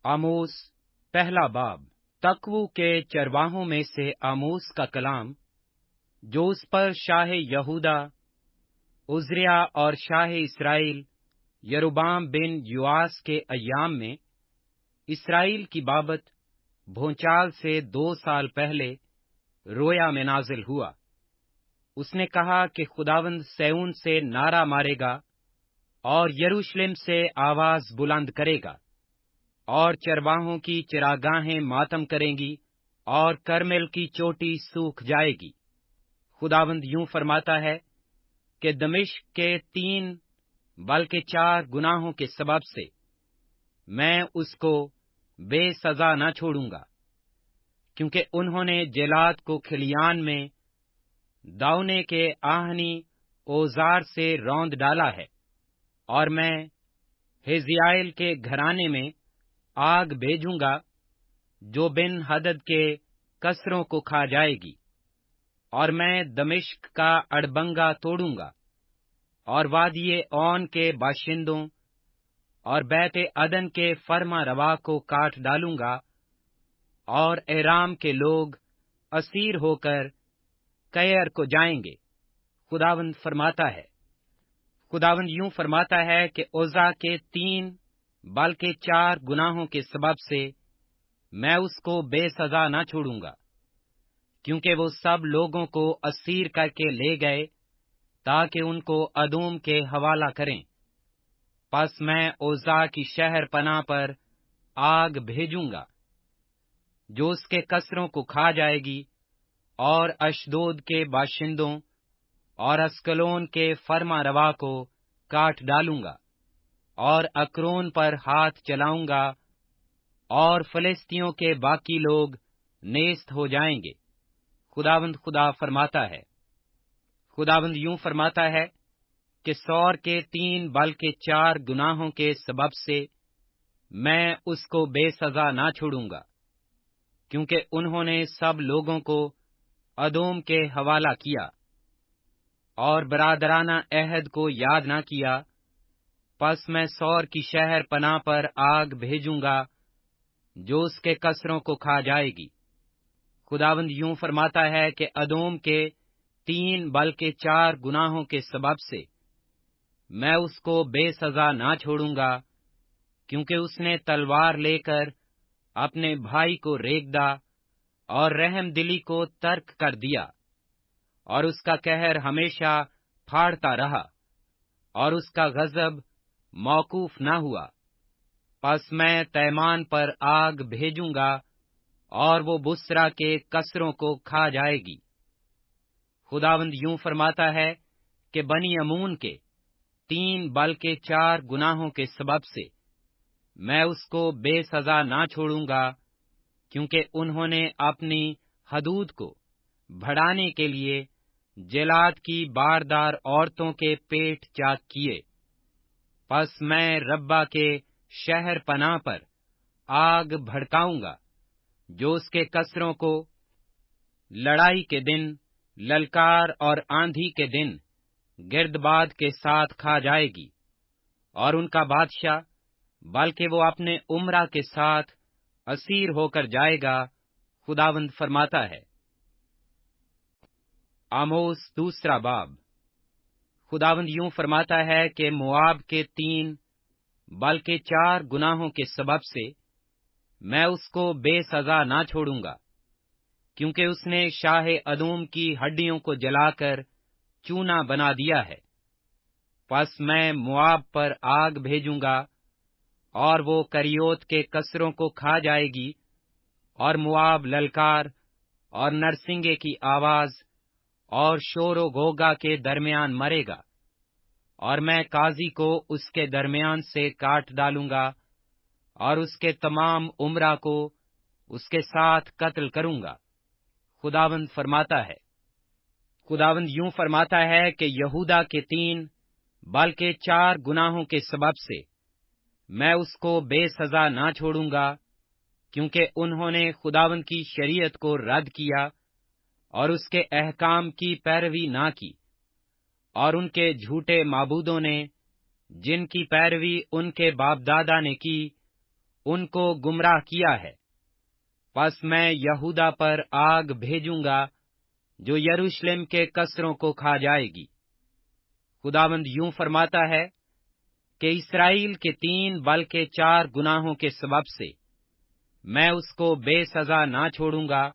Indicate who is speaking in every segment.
Speaker 1: आमोस पहला बाब। तकवू के चरवाहों में से आमोस का कलाम, जो उस पर शाह यहूदा, उजरिया और शाह इसराइल यरोबाम बिन युआस के अय्याम में इसराइल की बाबत भूचाल से 2 साल पहले रोया में नाजिल हुआ। उसने कहा कि खुदावंद सैऊन से नारा मारेगा और यरूशलेम से आवाज बुलंद करेगा, और चरवाहों की चिरागाहें मातम करेंगी और करमेल की चोटी सूख जाएगी। खुदावंद यूं फरमाता है कि दमिश्क के 3 बल्कि 4 गुनाहों के सबब से मैं उसको बेसजा न छोड़ूंगा, क्योंकि उन्होंने जेलाद को खलियान में दाऊने के आहनी औजार से रौंद डाला है, और मैं हिजयाएल के घराने में आग भेजूंगा जो बिन हदद के कसरों को खा जाएगी। और मैं दमिश्क का अड़बंगा तोड़ूंगा और वादिये ओन के बाशिंदों और बैते अदन के फरमा रवा को काट डालूंगा, और एराम के लोग असीर होकर कैर को जाएंगे। खुदावंद फरमाता है। खुदावंद यूं फरमाता है कि उज़ा के 3 बल्कि 4 गुनाहों के सबब से मैं उसको बेसजा न छोड़ूंगा, क्योंकि वो सब लोगों को असीर करके ले गए ताकि उनको अदूम के हवाला करें। पस मैं उज़ा की शहर पनाह पर आग भेजूंगा जो उसके कसरों को खा जाएगी, और अशदोद के बाशिंदों और अस्कलोन के फरमा रवा को काट डालूंगा, और अक्रोन पर हाथ चलाऊंगा, और फलिस्तियों के बाकी लोग नेस्त हो जाएंगे। खुदावंद खुदा फरमाता है। खुदावंद यूं फरमाता है कि सौर के 3 बल्कि 4 गुनाहों के सबब से मैं उसको बेसजा ना छोड़ूंगा, क्योंकि उन्होंने सब लोगों को अदोम के हवाला किया और बरादराना अहद को याद ना किया। पस मैं सौर की शहर पनाह पर आग भेजूंगा जो उसके कसरों को खा जाएगी। खुदावंद यूं फरमाता है कि अदोम के 3 बल्कि 4 गुनाहों के सबब से मैं उसको बेसजा ना छोड़ूंगा, क्योंकि उसने तलवार लेकर अपने भाई को रेगदा और रहम दिली को तर्क कर दिया, और उसका कहर हमेशा फाड़ता रहा, और उसका गजब मौकूफ न हुआ। पस मैं तैमान पर आग भेजूंगा और वो बुसरा के कसरों को खा जाएगी। खुदावंद यूं फरमाता है कि बनी अमून के 3 बल्कि 4 गुनाहों के सबब से मैं उसको बेसजा ना छोड़ूंगा, क्योंकि उन्होंने अपनी हदूद को बढ़ाने के लिए जेलाद की बारदार औरतों के पेट चाक किए। पस मैं रब्बा के शहर पनाह पर आग भड़काऊंगा जो उसके कसरों को लड़ाई के दिन, ललकार और आंधी के दिन गिर्दबाद के साथ खा जाएगी, और उनका बादशाह बल्कि वो अपने उमरा के साथ असीर होकर जाएगा। खुदावंद फरमाता है। आमोस दूसरा बाब। खुदावंद यूं फरमाता है कि मोआब के 3 बल्कि 4 गुनाहों के सबब से मैं उसको बेसजा ना छोड़ूंगा, क्योंकि उसने शाह अदूम की हड्डियों को जलाकर चूना बना दिया है। पस मैं मोआब पर आग भेजूंगा और वो करियोत के कसरों को खा जाएगी, और मोआब ललकार और नरसिंगे की आवाज और शोरो गोगा के दरमियान मरेगा, और मैं काजी को उसके दरमियान से काट डालूंगा और उसके तमाम उमरा को उसके साथ कत्ल करूंगा। खुदावंद फरमाता है। खुदावंद यूं फरमाता है कि यहूदा के 3 बल्कि 4 गुनाहों के सबब से मैं उसको बेसजा ना छोड़ूंगा, क्योंकि उन्होंने खुदावंद की शरीयत को रद्द किया और उसके अहकाम की पैरवी ना की, और उनके झूठे माबूदों ने, जिनकी पैरवी उनके बाप दादा ने की, ان کو گمراہ کیا ہے۔ پس میں یہودا پر آگ بھیجوں گا جو یروشلم کے قصروں کو کھا جائے گی۔ خداوند یوں فرماتا ہے کہ اسرائیل کے 3 بلکہ 4 گناہوں کے سبب سے میں اس کو بے سزا نہ چھوڑوں گا،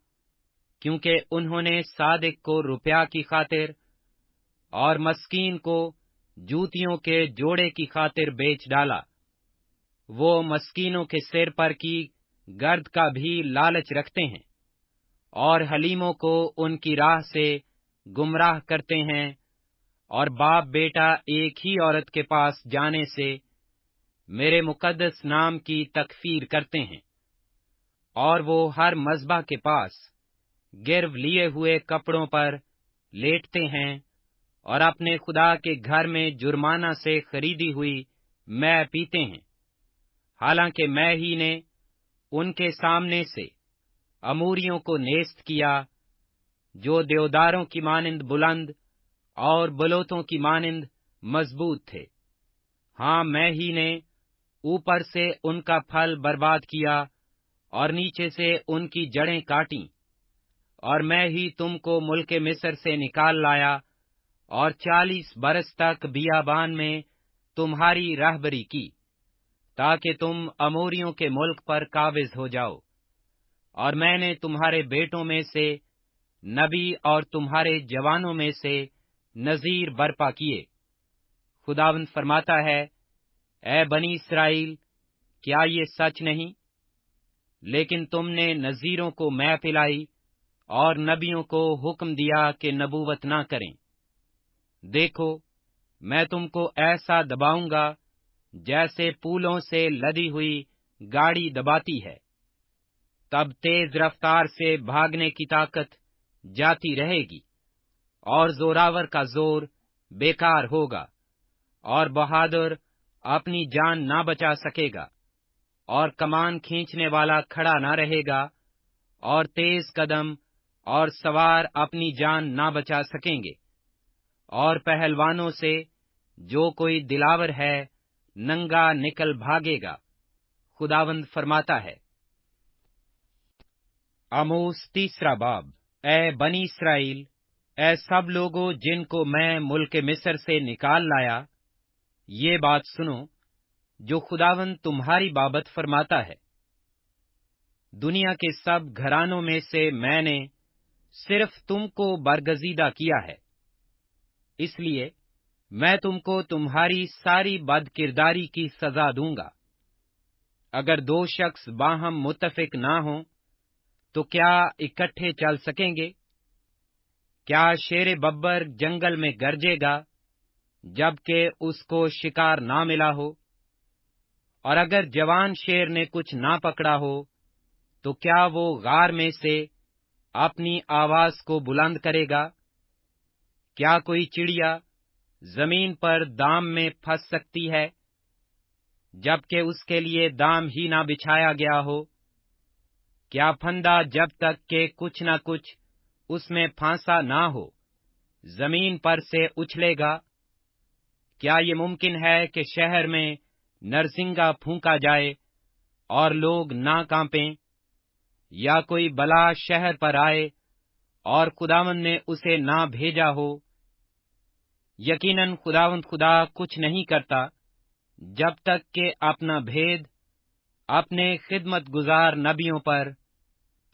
Speaker 1: کیونکہ انہوں نے صادق کو روپیہ کی خاطر اور مسکین کو جوتیوں کے جوڑے کی خاطر بیچ ڈالا۔ وہ مسکینوں کے سر پر کی گرد کا بھی لالچ رکھتے ہیں، اور حلیموں کو ان کی راہ سے گمراہ کرتے ہیں، اور باپ بیٹا ایک ہی عورت کے پاس جانے سے میرے مقدس نام کی تکفیر کرتے ہیں، اور وہ ہر مذبح کے پاس گرو لیے ہوئے کپڑوں پر لیٹتے ہیں، اور اپنے خدا کے گھر میں جرمانہ سے خریدی ہوئی مے پیتے ہیں، حالانکہ میں ہی نے ان کے سامنے سے اموریوں کو نیست کیا، جو دیوداروں کی مانند بلند اور بلوتوں کی مانند مضبوط تھے۔ ہاں، میں ہی نے اوپر سے ان کا پھل برباد کیا اور نیچے سے ان کی جڑیں کاٹیں، اور میں ہی تم کو ملک مصر سے نکال لایا، اور 40 برس تک بیابان میں تمہاری رہبری کی، تاکہ تم اموریوں کے ملک پر قابض ہو جاؤ۔ اور میں نے تمہارے بیٹوں میں سے نبی اور تمہارے جوانوں میں سے نذیر برپا کیے۔ خداوند فرماتا ہے، اے بنی اسرائیل، کیا یہ سچ نہیں؟ لیکن تم نے نذیروں کو مے پلائی اور نبیوں کو حکم دیا کہ نبوت نہ کریں۔ دیکھو، میں تم کو ایسا دباؤں گا جیسے پولوں سے لدی ہوئی گاڑی دباتی ہے۔ تب تیز رفتار سے بھاگنے کی طاقت جاتی رہے گی، اور زوراور کا زور بیکار ہوگا، اور بہادر اپنی جان نہ بچا سکے گا، اور کمان کھینچنے والا کھڑا نہ رہے گا، اور تیز قدم اور سوار اپنی جان نہ بچا سکیں گے، اور پہلوانوں سے جو کوئی دلاور ہے ننگا نکل بھاگے گا۔ خداوند فرماتا ہے۔ آموس 3 باب۔ اے بنی اسرائیل، اے سب لوگوں جن کو میں ملک مصر سے نکال لایا، یہ بات سنو جو خداوند تمہاری بابت فرماتا ہے۔ دنیا کے سب گھرانوں میں سے میں نے صرف تم کو برگزیدہ کیا ہے، اس لیے میں تم کو تمہاری ساری بد کرداری کی سزا دوں گا۔ اگر 2 شخص باہم متفق نہ ہوں تو کیا اکٹھے چل سکیں گے؟ کیا شیر ببر جنگل میں گرجے گا جبکہ اس کو شکار نہ ملا ہو؟ اور اگر جوان شیر نے کچھ نہ پکڑا ہو تو کیا وہ غار میں سے اپنی آواز کو بلند کرے گا؟ کیا کوئی چڑیا زمین پر دام میں پھنس سکتی ہے جبکہ اس کے لیے دام ہی نہ بچھایا گیا ہو؟ کیا پھندا جب تک کہ کچھ نہ کچھ اس میں پھانسا نہ ہو زمین پر سے اچھلے گا؟ کیا یہ ممکن ہے کہ شہر میں نرسنگا پھونکا جائے اور لوگ نہ کانپیں، یا کوئی بلا شہر پر آئے اور خداوند نے اسے نہ بھیجا ہو؟ یقیناً خداوند خدا کچھ نہیں کرتا جب تک کہ اپنا بھید اپنے خدمت گزار نبیوں پر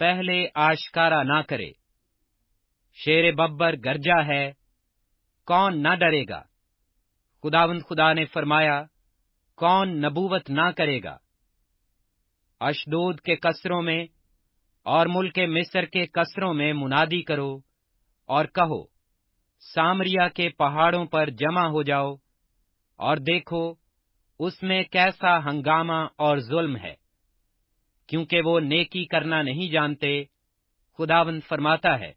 Speaker 1: پہلے آشکارا نہ کرے۔ شیر ببر گرجا ہے، کون نہ ڈرے گا؟ خداوند خدا نے فرمایا، کون نبوت نہ کرے گا؟ اشدود کے قصروں میں اور ملک مصر کے قصروں میں منادی کرو اور کہو، سامریا کے پہاڑوں پر جمع ہو جاؤ اور دیکھو اس میں کیسا ہنگامہ اور ظلم ہے، کیونکہ وہ نیکی کرنا نہیں جانتے۔ خداوند فرماتا ہے،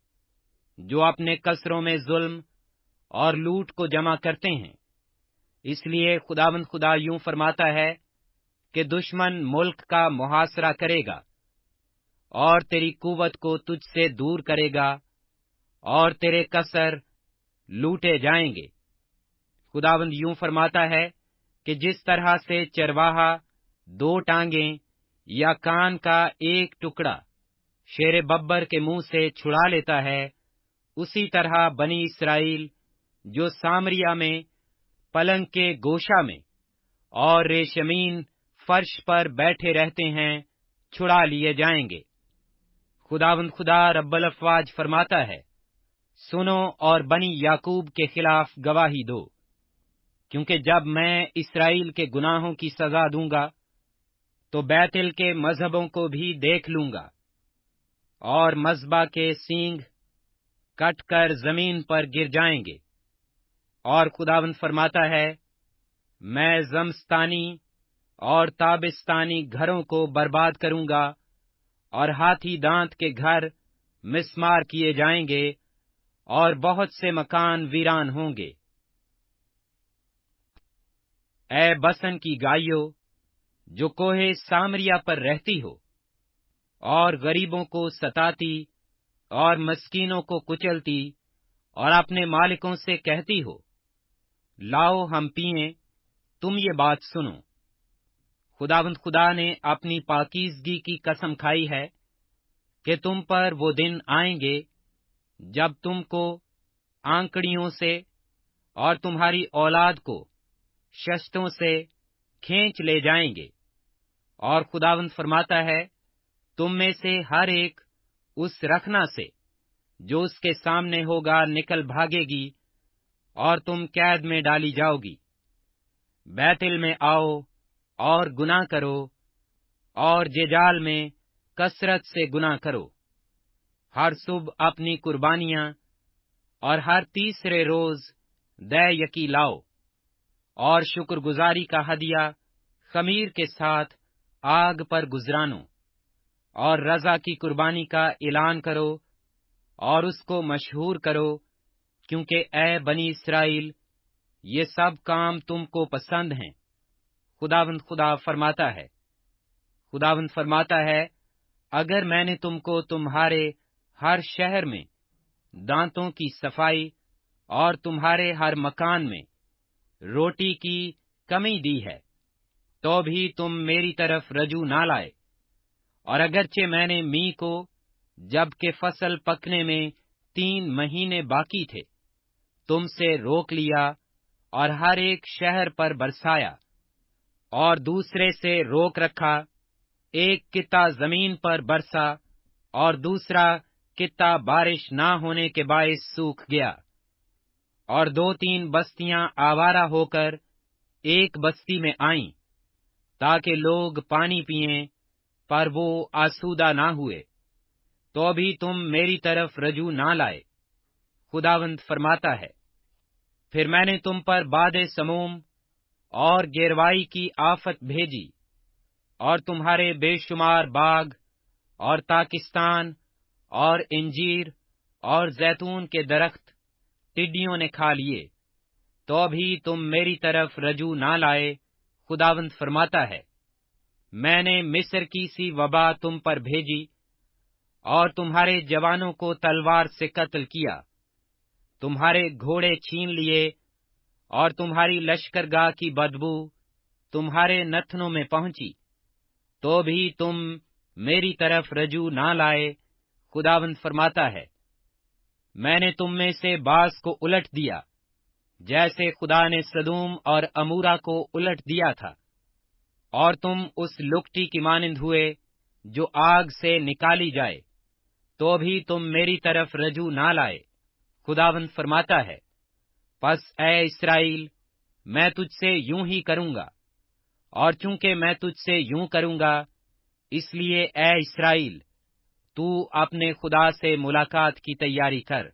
Speaker 1: جو اپنے قصروں میں ظلم اور لوٹ کو جمع کرتے ہیں۔ اس لیے خداوند خدا یوں فرماتا ہے کہ دشمن ملک کا محاصرہ کرے گا اور تیری قوت کو تجھ سے دور کرے گا، اور تیرے قصر لوٹے جائیں گے۔ خداوند یوں فرماتا ہے کہ جس طرح سے چرواہا 2 ٹانگیں या कान का एक टुकड़ा शेर बब्बर के मुंह से छुड़ा लेता है, उसी तरह बनी इस्राएल जो सामरिया में पलंग के गोशा में और रेशमीन फर्श पर बैठे रहते हैं, छुड़ा लिए जाएंगे। खुदावंद खुदा रब्बुल अफ़वाज फरमाता है, सुनो और बनी याकूब के खिलाफ गवाही दो, क्योंकि जब मैं इस्राएल के गुनाहों की सजा दूंगा तो बैतल के मजहबों को भी देख लूंगा, और मज़बा के सींग कट कर जमीन पर गिर जाएंगे। और खुदावंद फरमाता है, मैं जमस्तानी और ताबिस्तानी घरों को बर्बाद करूंगा, और हाथी दांत के घर मिस्मार किए जाएंगे, और बहुत से मकान वीरान होंगे। ऐ बसन की गाइयों, जो कोहे सामरिया पर रहती हो, और गरीबों को सताती और मस्कीनों को कुचलती, और अपने मालिकों से कहती हो, लाओ हम पिएं, तुम ये बात सुनो। खुदावंद खुदा ने अपनी पाकीज़गी की कसम खाई है कि तुम पर वो दिन आएंगे जब तुमको आंकड़ियों से और तुम्हारी औलाद को शस्त्रों से खींच ले जाएंगे। और खुदावंद फरमाता है, तुम में से हर एक उस रखना से जो उसके सामने होगा निकल भागेगी, और तुम कैद में डाली जाओगी। बैतल में आओ और गुनाह करो, और जेजाल में कसरत से गुनाह करो। हर सुबह अपनी कुर्बानियां और हर तीसरे रोज दै यकी लाओ, और शुक्रगुजारी का हदिया खमीर के साथ आग पर गुजरानो, और रजा की कुर्बानी का ऐलान करो और उसको मशहूर करो, क्योंकि ऐ बनी इस्राएल, ये सब काम तुमको पसंद हैं। खुदावंद खुदा फरमाता है। खुदावंद फरमाता है, अगर मैंने तुमको तुम्हारे हर शहर में दांतों की सफाई और तुम्हारे हर मकान में रोटी की कमी दी है, तो भी तुम मेरी तरफ रजू ना लाए। और अगरचे मैंने मी को, जबकि फसल पकने में 3 महीने बाकी थे, तुमसे रोक लिया और हर एक शहर पर बरसाया, और दूसरे से रोक रखा, एक कित्ता जमीन पर बरसा और दूसरा कित्ता बारिश ना होने के बायस सूख गया, और 2-3 बस्तियां आवारा होकर एक बस्ती में आईं, ताकि लोग पानी पिएं, पर वो आसूदा ना हुए, तो भी तुम मेरी तरफ रजू ना लाए। खुदावंद फरमाता है, फिर मैंने तुम पर बादे समूम और गिरवाई की आफत भेजी, और तुम्हारे बेशुमार बाग और ताकिस्तान और इंजीर और जैतून के दरख्त टिड्डियों ने खा लिए, तो भी तुम मेरी तरफ रजू ना लाए। खुदावंद फरमाता है, मैंने मिस्र की सी वबा तुम पर भेजी, और तुम्हारे जवानों को तलवार से कत्ल किया। तुम्हारे घोड़े छीन लिए, और तुम्हारी लश्करगाह की बदबू तुम्हारे नथनों में पहुंची, तो भी तुम मेरी तरफ रजू ना लाए। खुदावंद फरमाता है, मैंने तुम में से बास को उलट दिया, जैसे खुदा ने सदूम और अमूरा को उलट दिया था, और तुम उस लुकटी की मानिंद हुए जो आग से निकाली जाए, तो भी तुम मेरी तरफ रजू ना लाए। खुदावंद फरमाता है, पस ऐ इस्राएल, मैं तुझसे यूं ही करूंगा, और चूंकि मैं तुझसे यूं करूंगा, इसलिए ऐ इस्राएल, तू अपने खुदा से मुलाकात की तैयारी कर,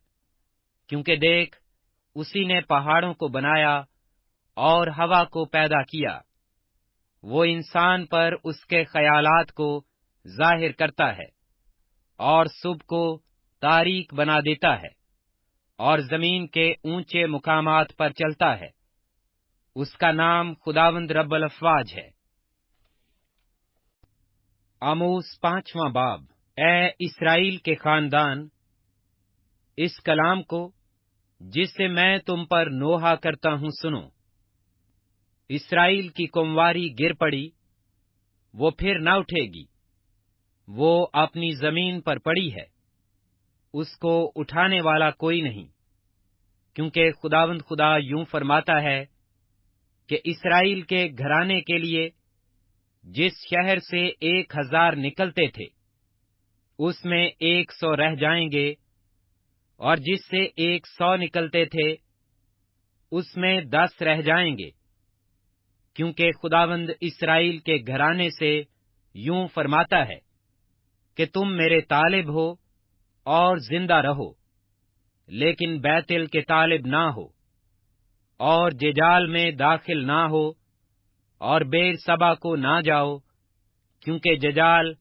Speaker 1: क्योंकि देख, उसी ने पहाड़ों को बनाया और हवा को पैदा किया। वो इंसान पर उसके ख्यालात को जाहिर करता है, और सुबह को तारीक बना देता है, और जमीन के ऊंचे मुकामात पर चलता है। उसका नाम खुदावंद रब्बुल अफ़वाज है। आमोस 5वां बाब। ऐ इस्राएल के खानदान, इस कलाम को जिससे मैं तुम पर नोहा करता हूं सुनो। इस्राएल की कुंवारी गिर पड़ी, وہ پھر نہ اٹھے گی، وہ اپنی زمین پر پڑی ہے، اس کو اٹھانے والا کوئی نہیں، کیونکہ خداوند خدا یوں فرماتا ہے کہ اسرائیل کے گھرانے کے لیے جس شہر سے 1000 نکلتے تھے اس میں 100 رہ جائیں گے، اور جس سے 100 نکلتے تھے اس میں 10 رہ جائیں گے، کیونکہ خداوند اسرائیل کے گھرانے سے یوں فرماتا ہے کہ تم میرے طالب ہو اور زندہ رہو، لیکن بیتل کے طالب نہ ہو، اور ججال میں داخل نہ ہو، اور بیر سبا کو نہ جاؤ، کیونکہ ججال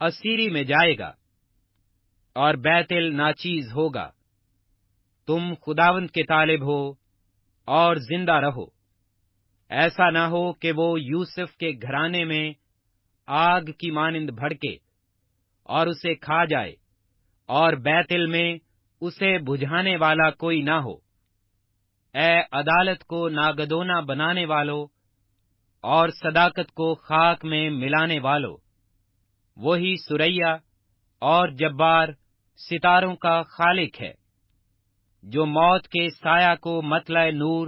Speaker 1: اسیری میں جائے گا اور بیتل ناچیز ہوگا۔ تم خداوند کے طالب ہو اور زندہ رہو، ایسا نہ ہو کہ وہ یوسف کے گھرانے میں آگ کی مانند بھڑکے اور اسے کھا جائے، اور بیتل میں اسے بجھانے والا کوئی نہ ہو۔ اے عدالت کو ناگدونا بنانے والو اور صداقت کو خاک میں ملانے والو، وہی سریا اور جبار ستاروں کا خالق ہے، جو موت کے سایہ کو مطلع نور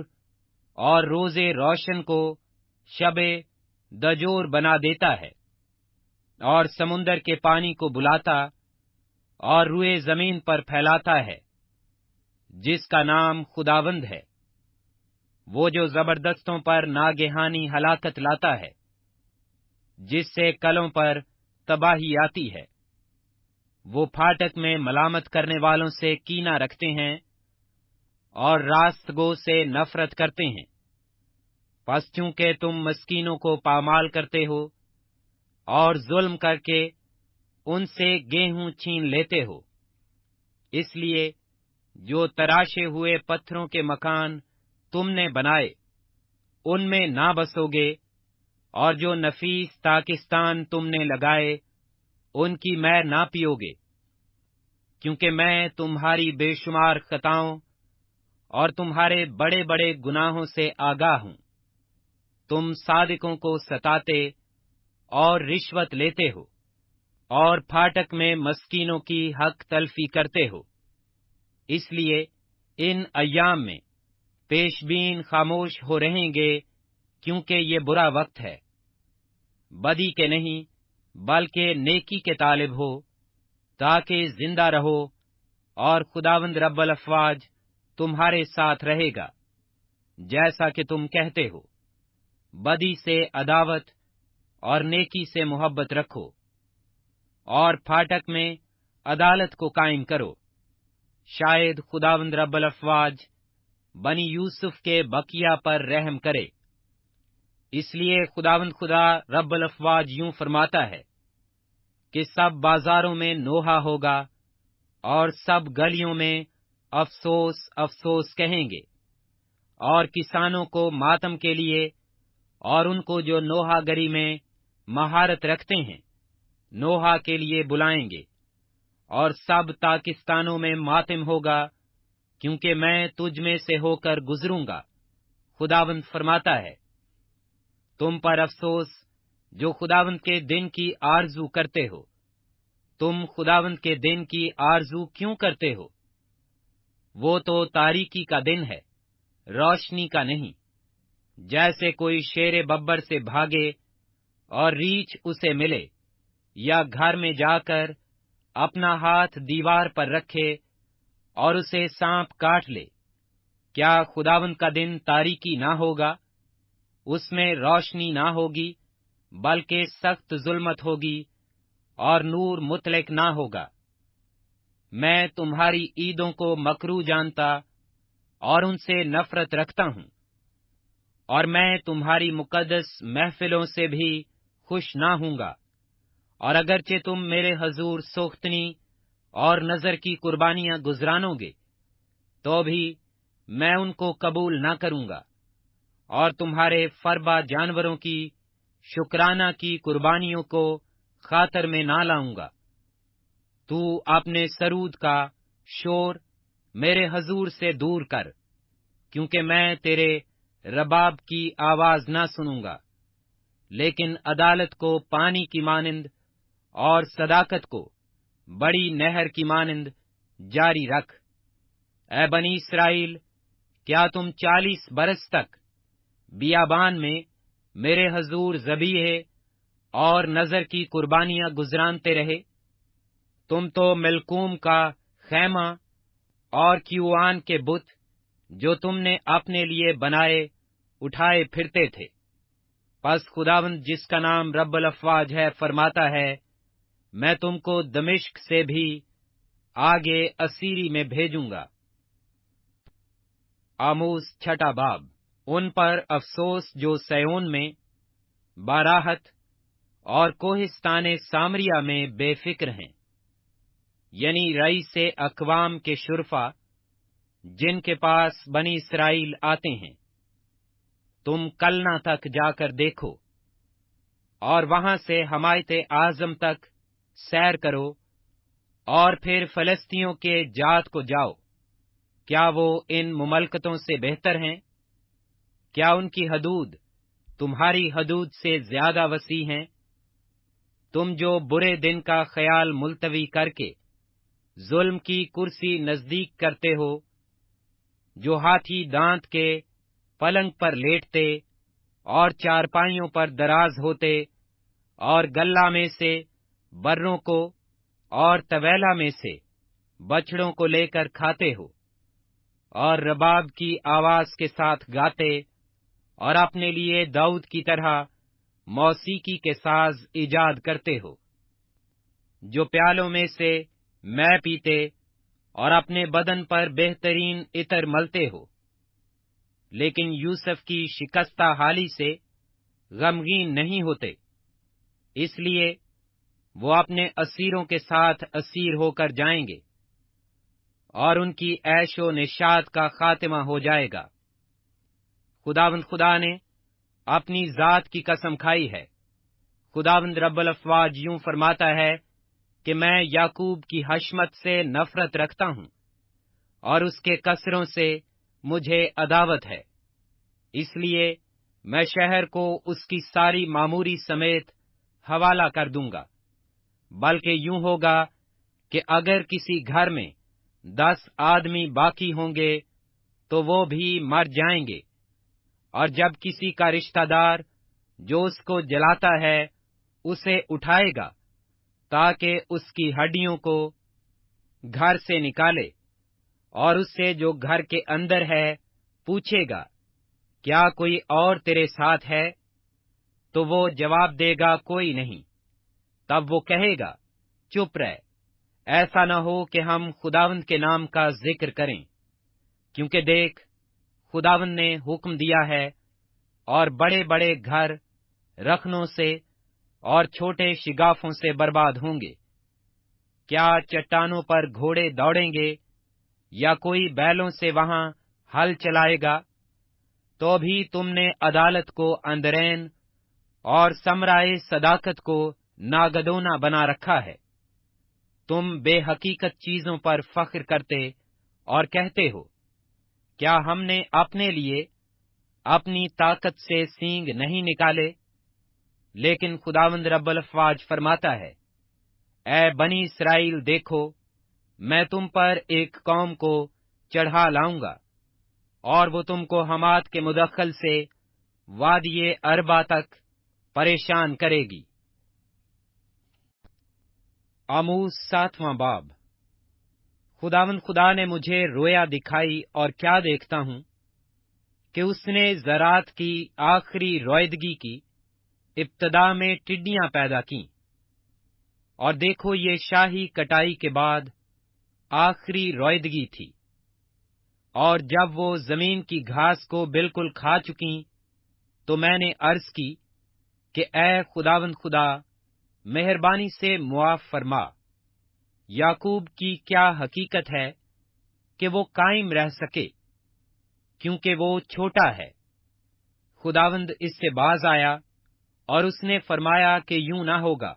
Speaker 1: اور روز روشن کو شب دجور بنا دیتا ہے، اور سمندر کے پانی کو بلاتا اور روئے زمین پر پھیلاتا ہے، جس کا نام خداوند ہے، وہ جو زبردستوں پر ناگہانی ہلاکت لاتا ہے، جس سے کلوں پر تباہی آتی ہے۔ وہ پھاٹک میں ملامت کرنے والوں سے کینہ رکھتے ہیں اور راست گو سے نفرت کرتے ہیں، پس چونکہ تم مسکینوں کو پامال کرتے ہو اور ظلم کر کے ان سے گیہوں چھین لیتے ہو، اس لیے جو تراشے ہوئے پتھروں کے مکان تم نے بنائے ان میں نہ بسو گے، اور جو نفیس تاکستان تم نے لگائے ان کی مے نہ پیو گے، کیونکہ میں تمہاری بے شمار خطاؤں اور تمہارے بڑے بڑے گناہوں سے آگاہ ہوں۔ تم صادقوں کو ستاتے اور رشوت لیتے ہو، اور پھاٹک میں مسکینوں کی حق تلفی کرتے ہو، اس لیے ان ایام میں پیش بین خاموش ہو رہیں گے، کیونکہ یہ برا وقت ہے۔ بدی کے نہیں بلکہ نیکی کے طالب ہو، تاکہ زندہ رہو، اور خداوند رب الافواج تمہارے ساتھ رہے گا، جیسا کہ تم کہتے ہو۔ بدی سے عداوت اور نیکی سے محبت رکھو، اور پھاٹک میں عدالت کو قائم کرو۔ شاید خداوند رب الافواج بنی یوسف کے بقیہ پر رحم کرے۔ اس لیے خداوند خدا رب الافواج یوں فرماتا ہے کہ سب بازاروں میں نوحہ ہوگا، اور سب گلیوں میں افسوس افسوس کہیں گے، اور کسانوں کو ماتم کے لیے اور ان کو جو نوحہ گری میں مہارت رکھتے ہیں نوحہ کے لیے بلائیں گے، اور سب تاکستانوں میں ماتم ہوگا، کیونکہ میں تجھ میں سے ہو کر گزروں گا، خداوند فرماتا ہے۔ تم پر افسوس جو خداوند کے دن کی آرزو کرتے ہو۔ تم خداوند کے دن کی آرزو کیوں کرتے ہو؟ وہ تو تاریکی کا دن ہے، روشنی کا نہیں۔ جیسے کوئی شیر ببر سے بھاگے اور ریچھ اسے ملے، یا گھر میں جا کر اپنا ہاتھ دیوار پر رکھے اور اسے سانپ کاٹ لے، کیا خداوند کا دن تاریکی نہ ہوگا؟ اس میں روشنی نہ ہوگی، بلکہ سخت ظلمت ہوگی، اور نور مطلق نہ ہوگا۔ میں تمہاری عیدوں کو مکروہ جانتا اور ان سے نفرت رکھتا ہوں، اور میں تمہاری مقدس محفلوں سے بھی خوش نہ ہوں گا، اور اگرچہ تم میرے حضور سوختنی اور نظر کی قربانیاں گزرانو گے، تو بھی میں ان کو قبول نہ کروں گا، اور تمہارے فربا جانوروں کی شکرانہ کی قربانیوں کو خاطر میں نہ لاؤں گا۔ تو اپنے سرود کا شور میرے حضور سے دور کر، کیونکہ میں تیرے رباب کی آواز نہ سنوں گا۔ लेकिन अदालत को पानी की मानिंद और सदाकत को बड़ी नहर की मानिंद जारी रख। ऐ बनी इस्राएल, क्या तुम 40 बरस तक बियाबान में मेरे हजूर ज़बीहे और नजर की कुर्बानियां गुजरानते रहे? तुम तो मिल्कूम का खैमा और क्यूआन के बुत जो तुमने अपने लिए बनाए उठाए फिरते थे। बस खुदावंद जिसका नाम रब्बुल अफ़वाज है फरमाता है, मैं तुमको दमिश्क से भी आगे असीरी में भेजूंगा। आमोस छठा बाब। उन पर अफसोस जो सयोन में, बाराहत और कोहिस्ताने सामरिया में बेफिक्र हैं, यानी रईसे अकवाम के शुरफा जिनके पास बनी इस्राएल आते हैं। तुम कलना तक जाकर देखो और वहां से हमायते आजम तक सैर करो और फिर फलस्तियों के जात को जाओ। क्या वो इन मुमलकतों से बेहतर हैं? क्या उनकी हदूद तुम्हारी हदूद से ज्यादा वसी हैं? तुम जो बुरे दिन का ख्याल मुलतवी करके जुल्म की कुर्सी नजदीक करते हो, जो हाथी दांत के पलंग पर लेटते और चारपाइयों पर दराज होते और गल्ला में से बर्रों को और तवैला में से बछड़ों को लेकर खाते हो और रबाब की आवाज के साथ गाते और अपने लिए दाऊद की तरह मौसीकी के साज इजाद करते हो, जो प्यालों में से मैं पीते और अपने बदन पर बेहतरीन इतर मलते हो, लेकिन यूसुफ की शिकस्ता हाली से गमगीन नहीं होते, इसलिए वो अपने असीरों के साथ असीर होकर जाएंगे और उनकी ऐशो निशात का खात्मा हो जाएगा। खुदावंद खुदा ने अपनी जात की कसम खाई है। खुदावंद रब्बुल अफ़वाज यूं फरमाता है कि मैं याकूब की हशमत से नफरत रखता हूं और उसके कसरों से मुझे अदावत है। इसलिए मैं शहर को उसकी सारी मामूरी समेत हवाला कर दूंगा। बल्कि यूं होगा कि अगर किसी घर में 10 आदमी बाकी होंगे तो वो भी मर जाएंगे, और जब किसी का रिश्तेदार जो उसको जलाता है उसे उठाएगा ताकि उसकी हड्डियों को घर से निकाले, और उससे जो घर के अंदर है पूछेगा, क्या कोई और तेरे साथ है? तो वो जवाब देगा, कोई नहीं। तब वो कहेगा, चुप रह, ऐसा न हो कि हम खुदावंद के नाम का जिक्र करें, क्योंकि देख, खुदावंद ने हुक्म दिया है और बड़े बड़े घर रखनों से और छोटे शिगाफों से बर्बाद होंगे। क्या चट्टानों पर घोड़े दौड़ेंगे या कोई बैलों से वहां हल चलाएगा? तो भी तुमने अदालत को अंदरैन और समराए सदाकत को नागदोना बना रखा है। तुम बेहकीकत चीजों पर फख्र करते और कहते हो, क्या हमने अपने लिए अपनी ताकत से सींग नहीं निकाले? लेकिन खुदावंद रब्बुल अफ़वाज फरमाता है, ऐ बनी इस्राएल, देखो, मैं तुम पर एक कौम को चढ़ा लाऊंगा और वो तुमको हमात के मुदख्खल से वादिये अरबा तक परेशान करेगी। आमोस सातवां बाब। खुदावंद खुदा ने मुझे रोया दिखाई और क्या देखता हूं कि उसने ज़रात की आखिरी रोयदगी की इब्तदा में टिड्डियां पैदा की, और देखो ये शाही कटाई के बाद आखिरी रोयदगी थी। और जब वो जमीन की घास को बिल्कुल खा चुकी तो मैंने अर्ज की कि ऐ खुदावंद खुदा, मेहरबानी से मुआफ फरमा। याकूब की क्या हकीकत है कि वो कायम रह सके, क्योंकि वो छोटा है। खुदावंद इससे बाज आया और उसने फरमाया कि यूं ना होगा।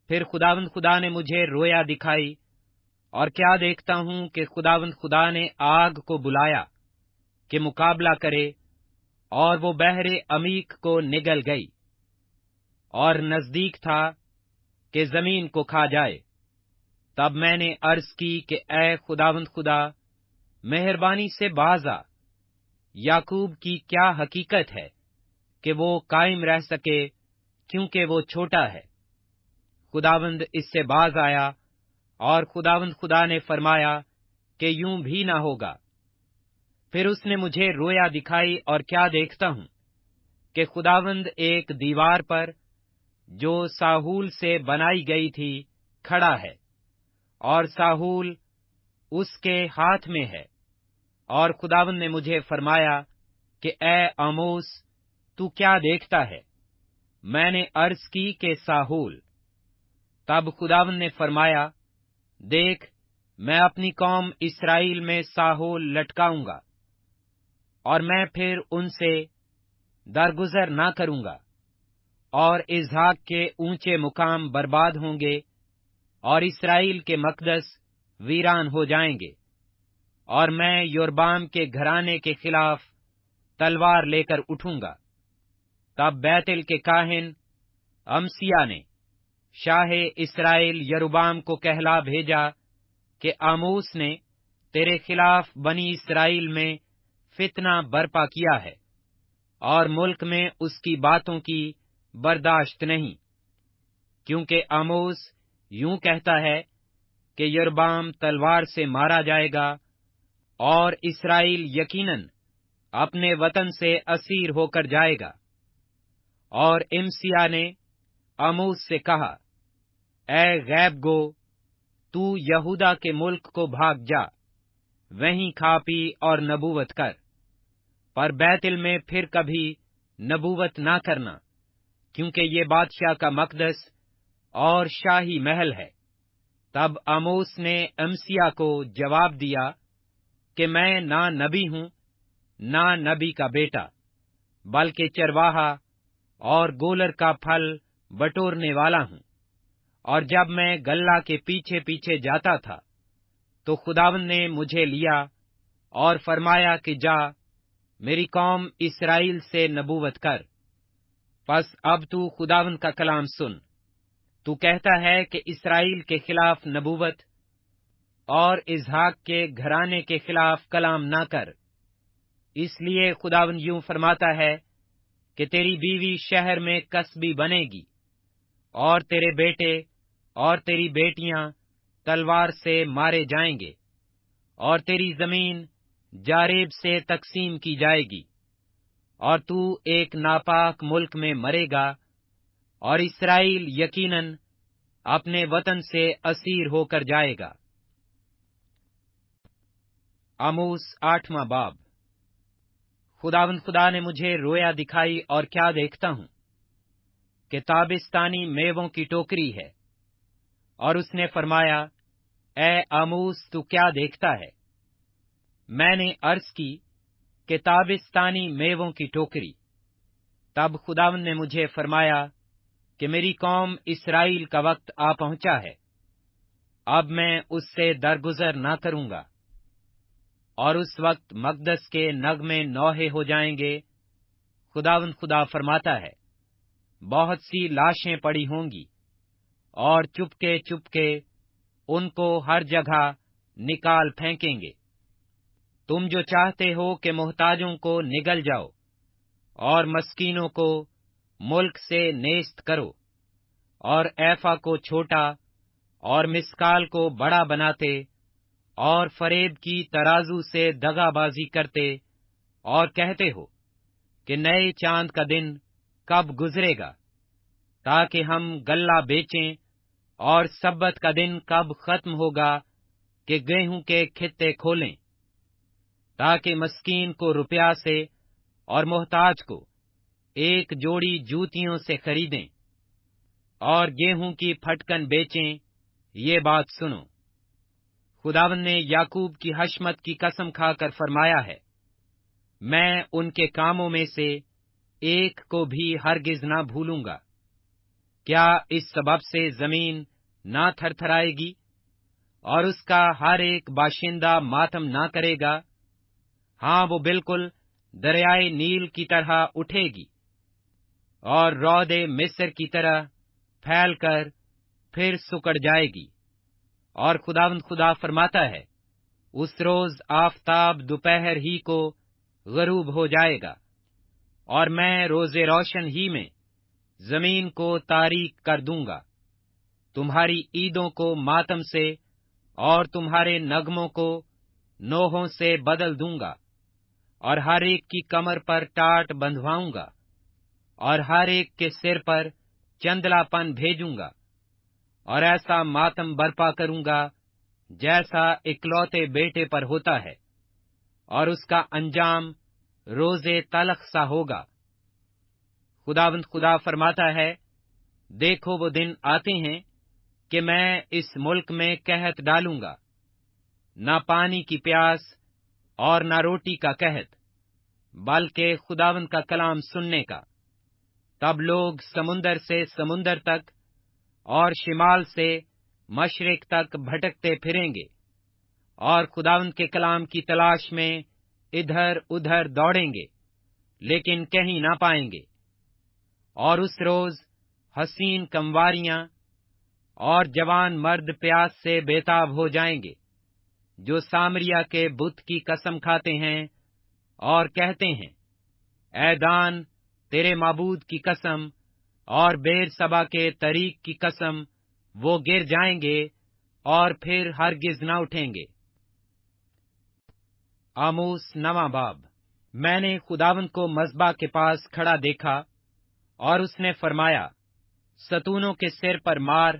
Speaker 1: फिर खुदावंद खुदा ने मुझे रोया दिखाई, और क्या देखता हूं कि खुदावंद खुदा ने आग को बुलाया कि मुकाबला करे, और वो बहरे अमीक को निगल गई। اور نزدیک تھا کہ زمین کو کھا جائے۔ تب میں نے عرض کی کہ اے خداوند خدا، مہربانی سے باز آ، یعقوب کی کیا حقیقت ہے کہ وہ قائم رہ سکے، کیونکہ وہ چھوٹا ہے۔ خداوند اس سے باز آیا، اور خداوند خدا نے فرمایا کہ یوں بھی نہ ہوگا۔ پھر اس نے مجھے رویا دکھائی، اور کیا دیکھتا ہوں کہ خداوند ایک دیوار پر جو ساہول سے بنائی گئی تھی کھڑا ہے، اور ساہول اس کے ہاتھ میں ہے۔ اور خداوند نے مجھے فرمایا کہ اے آموس، تو کیا دیکھتا ہے؟ میں نے عرض کی کہ ساہول۔ تب خداوند نے فرمایا، دیکھ، میں اپنی قوم اسرائیل میں ساہول لٹکاؤں گا، اور میں پھر ان سے درگزر نہ کروں گا، اور اسحاق کے اونچے مقام برباد ہوں گے، اور اسرائیل کے مقدس ویران ہو جائیں گے، اور میں یربام کے گھرانے کے خلاف تلوار لے کر اٹھوں گا۔ تب بیتل کے کاہن امسیہ نے شاہ اسرائیل یروبام کو کہلا بھیجا کہ آموس نے تیرے خلاف بنی اسرائیل میں فتنہ برپا کیا ہے، اور ملک میں اس کی باتوں کی برداشت نہیں، کیونکہ آموس یوں کہتا ہے کہ یربام تلوار سے مارا جائے گا، اور اسرائیل یقیناً اپنے وطن سے اسیر ہو کر جائے گا۔ اور امسیہ نے آموس سے کہا، اے غیب گو، تو یہودا کے ملک کو بھاگ جا، وہیں کھا پی اور نبوت کر، پر بیتل میں پھر کبھی نبوت نہ کرنا، کیونکہ یہ بادشاہ کا مقدس اور شاہی محل ہے۔ تب آموس نے امسیہ کو جواب دیا کہ میں نہ نبی ہوں، نہ نبی کا بیٹا، بلکہ چرواہا اور گولر کا پھل بٹورنے والا ہوں۔ اور جب میں گلہ کے پیچھے پیچھے جاتا تھا تو خداوند نے مجھے لیا اور فرمایا کہ جا، میری قوم اسرائیل سے نبوت کر۔ پس اب تو خداوند کا کلام سن۔ تو کہتا ہے کہ اسرائیل کے خلاف نبوت اور اسحاق کے گھرانے کے خلاف کلام نہ کر۔ اس لیے خداوند یوں فرماتا ہے کہ تیری بیوی شہر میں کسبی بنے گی، اور تیرے بیٹے اور تیری بیٹیاں تلوار سے مارے جائیں گے، اور تیری زمین جاریب سے تقسیم کی جائے گی، اور تو ایک ناپاک ملک میں مرے گا، اور اسرائیل یقیناً اپنے وطن سے اسیر ہو کر جائے گا۔ آموس 8واں باب۔ خداوند خدا نے مجھے رویا دکھائی، اور کیا دیکھتا ہوں کہ تابستانی میووں کی ٹوکری ہے، اور اس نے فرمایا، اے آموس، تو کیا دیکھتا ہے؟ میں نے عرض کی کہ تابستانی میووں کی ٹوکری۔ تب خداوند نے مجھے فرمایا کہ میری قوم اسرائیل کا وقت آ پہنچا ہے، اب میں اس سے درگزر نہ کروں گا، اور اس وقت مقدس کے نغمے نوحے ہو جائیں گے۔ خداوند خدا فرماتا ہے، بہت سی لاشیں پڑی ہوں گی، اور چپکے چپکے ان کو ہر جگہ نکال پھینکیں گے۔ تم جو چاہتے ہو کہ محتاجوں کو نگل جاؤ، اور مسکینوں کو ملک سے نیست کرو، اور ایفا کو چھوٹا اور مسکال کو بڑا بناتے، اور فریب کی ترازو سے دغا بازی کرتے، اور کہتے ہو کہ نئے چاند کا دن کب گزرے گا، تاکہ ہم غلہ بیچیں، اور سبت کا دن کب ختم ہوگا کہ گیہوں کے کھتے کھولیں، تاکہ مسکین کو روپیہ سے اور محتاج کو ایک جوڑی جوتیوں سے خریدیں، اور گیہوں کی پھٹکن بیچیں۔ یہ بات سنو، خداوند نے یعقوب کی حشمت کی قسم کھا کر فرمایا ہے، میں ان کے کاموں میں سے ایک کو بھی ہرگز نہ بھولوں گا۔ کیا اس سبب سے زمین نہ تھر تھرائے گی، اور اس کا ہر ایک باشندہ ماتم نہ کرے گا؟ ہاں، وہ بالکل دریائے نیل کی طرح اٹھے گی، और रौदे मिस्र की तरह फैल कर फिर सुकड़ जाएगी। और खुदावंद खुदा फरमाता है, उस रोज आफताब दोपहर ही को गरूब हो जाएगा, और मैं रोजे रोशन ही में जमीन को तारीक कर दूंगा। तुम्हारी ईदों को मातम से और तुम्हारे नगमों को नोहों से बदल दूंगा, और हर एक की कमर पर टाट बंधवाऊंगा, और हर एक के सिर पर चंदलापन भेजूंगा, और ऐसा मातम बर्पा करूंगा जैसा इकलौते बेटे पर होता है, और उसका अंजाम रोजे तलख सा होगा। खुदावंद खुदा फरमाता है, देखो वो दिन आते हैं कि मैं इस मुल्क में कहत डालूंगा, न पानी की प्यास और न रोटी का कहत, बल्कि खुदावंद का कलाम सुनने का। तब लोग समुंदर से समुंदर तक और शिमाल से मशरिक तक भटकते फिरेंगे, और खुदावंद के कलाम की तलाश में इधर उधर दौड़ेंगे, लेकिन कहीं ना पाएंगे। और उस रोज हसीन कंवारियां और जवान मर्द प्यास से बेताब हो जाएंगे, जो सामरिया के बुत की कसम खाते हैं और कहते हैं, ऐ दान, तेरे माबूद की कसम और बेर सबा के तरीक की कसम, वो गिर जाएंगे और फिर हरगिज न उठेंगे। आमोस नवा बाब। मैंने खुदावंद को मज़बा के पास खड़ा देखा, और उसने फरमाया, सतूनों के सिर पर मार,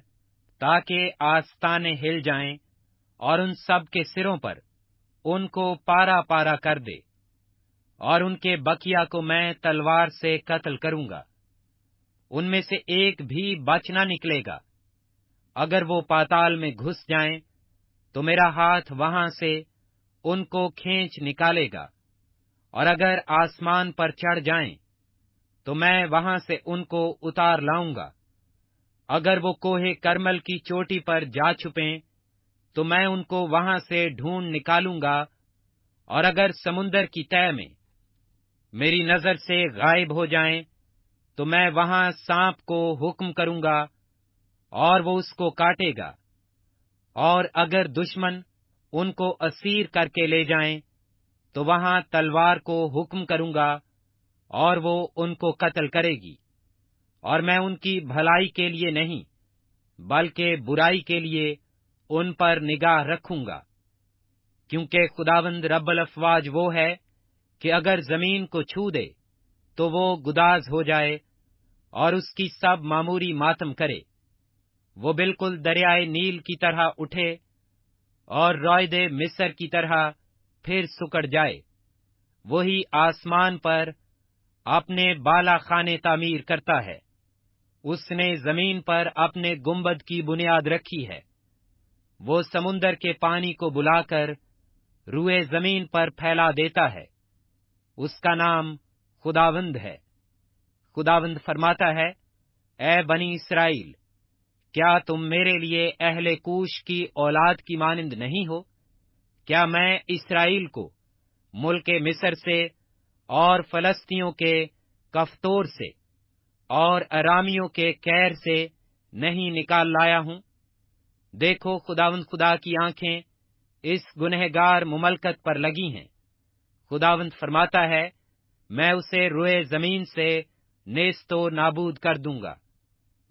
Speaker 1: ताकि आस्ताने हिल जाएं, और उन सब के सिरों पर उनको पारा पारा कर दे, और उनके बकिया को मैं तलवार से कत्ल करूंगा। उनमें से एक भी बच न निकलेगा। अगर वो पाताल में घुस जाएं, तो मेरा हाथ वहां से उनको खींच निकालेगा, और अगर आसमान पर चढ़ जाएं, तो मैं वहां से उनको उतार लाऊंगा। अगर वो कोहे करमल की चोटी पर जा छुपें, तो मैं उनको वहां से ढूंढ निकालूंगा, और अगर समुंदर की तह में मेरी नजर से गायब हो जाएं, तो मैं वहां सांप को हुक्म करूंगा, और वो उसको काटेगा। और अगर दुश्मन उनको असीर करके ले जाएं, तो वहां तलवार को हुक्म करूंगा, और वो उनको कत्ल करेगी। और मैं उनकी भलाई के लिए नहीं, बल्कि बुराई के लिए उन पर निगाह रखूंगा। क्योंकि खुदावंद रब्बुल अफ़वाज वो है कि अगर जमीन को छू दे, तो वो गुदाज हो जाए और उसकी सब मामूरी मातम करे। वो बिल्कुल दरियाए नील की तरह उठे और रौदे मिस्र की तरह फिर सुकड़ जाए। वही आसमान पर अपने बाला खाने तामीर करता है। उसने जमीन पर अपने गुंबद की बुनियाद रखी है। वो समुंदर के पानी को बुलाकर रुए जमीन पर फैला देता है। उसका नाम खुदावंद है। खुदावंद फरमाता है, ऐ बनी इसराइल, क्या तुम मेरे लिए अहले कूश की औलाद की मानिंद नहीं हो? क्या मैं इसराइल को मुल्के मिस्र से और फलस्तियों के कफ्तोर से और अरामियों के कैर से नहीं निकाल लाया हूं? देखो, खुदावंद खुदा की आंखें इस गुनहगार मुमलकत पर लगी हैं। खुदावंद फरमाता है, मैं उसे रुए जमीन से नेस्तो नाबूद कर दूंगा,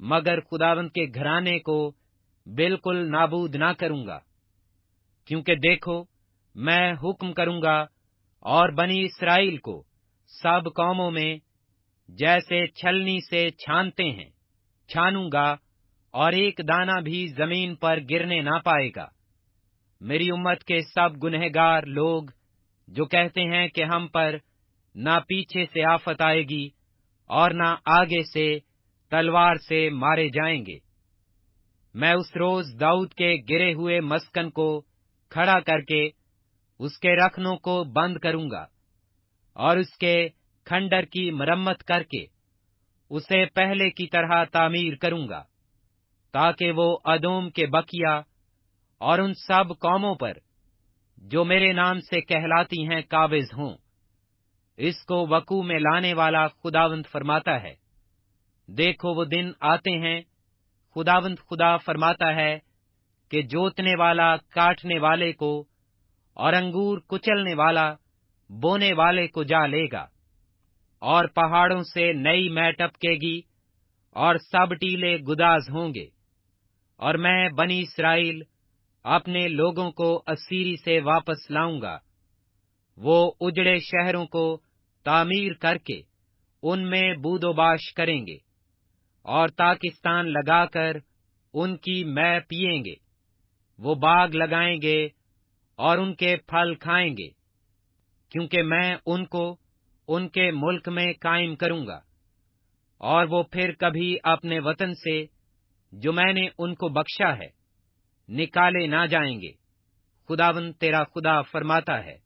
Speaker 1: मगर खुदावंद के घराने को बिल्कुल नाबूद ना करूंगा। क्योंकि देखो, मैं हुक्म करूंगा और बनी इसराइल को सब कौमों में जैसे छलनी से छानते हैं छानूंगा, और एक दाना भी जमीन पर गिरने ना पाएगा। मेरी उम्मत के सब गुनहगार लोग जो कहते हैं कि हम पर ना पीछे से आफत आएगी और ना आगे से तलवार से मारे जाएंगे, मैं उस रोज दाऊद के गिरे हुए मस्कन को खड़ा करके उसके रखनों को बंद करूंगा, और उसके खंडर की मरम्मत करके उसे पहले की तरह तामीर करूंगा, ताकि वो अदोम के बकिया और उन सब कौमों पर जो मेरे नाम से कहलाती हैं काबिज हों। इसको वकू में लाने वाला खुदावंद फरमाता है। دیکھو وہ دن آتے ہیں، خداوند خدا فرماتا ہے کہ جوتنے والا کاٹنے والے کو اور انگور کچلنے والا بونے والے کو جا لے گا، اور پہاڑوں سے نئی مے ٹپکے گی اور سب ٹیلے گداز ہوں گے، اور میں بنی اسرائیل اپنے لوگوں کو اسیری سے واپس لاؤں گا۔ وہ اجڑے شہروں کو تعمیر کر کے ان میں بود و باش کریں گے، اور تاکستان لگا کر ان کی مے پیئیں گے۔ وہ باغ لگائیں گے اور ان کے پھل کھائیں گے، کیونکہ میں ان کو ان کے ملک میں قائم کروں گا، اور وہ پھر کبھی اپنے وطن سے جو میں نے ان کو بخشا ہے نکالے نہ جائیں گے، خداوند تیرا خدا فرماتا ہے۔